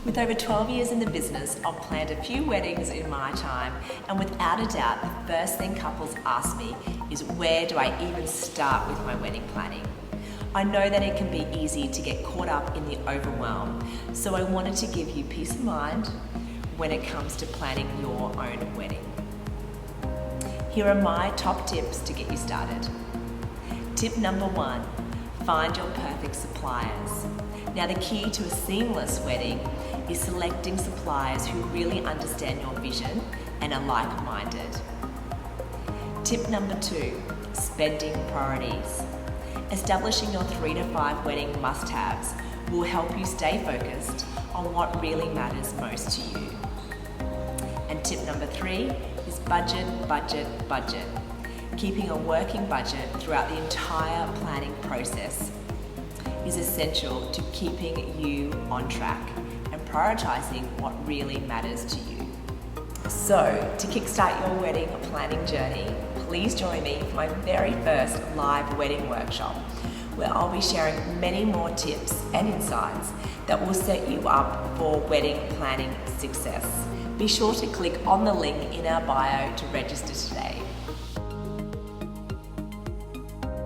With over 12 years in the business, I've planned a few weddings in my time, and without a doubt, the first thing couples ask me is, where do I even start with my wedding planning? I know that it can be easy to get caught up in the overwhelm, so I wanted to give you peace of mind when it comes to planning your own wedding. Here are my top tips to get you started. Tip number 1, find your perfect suppliers. Now, the key to a seamless wedding is selecting suppliers who really understand your vision and are like-minded. Tip number 2, spending priorities. Establishing your 3 to 5 wedding must-haves will help you stay focused on what really matters most to you. And tip number 3 is budget, budget, budget. Keeping a working budget throughout the entire planning process is essential to keeping you on track and prioritizing what really matters to you. So, to kickstart your wedding planning journey, please join me for my very first live wedding workshop, where I'll be sharing many more tips and insights that will set you up for wedding planning success. Be sure to click on the link in our bio to register today.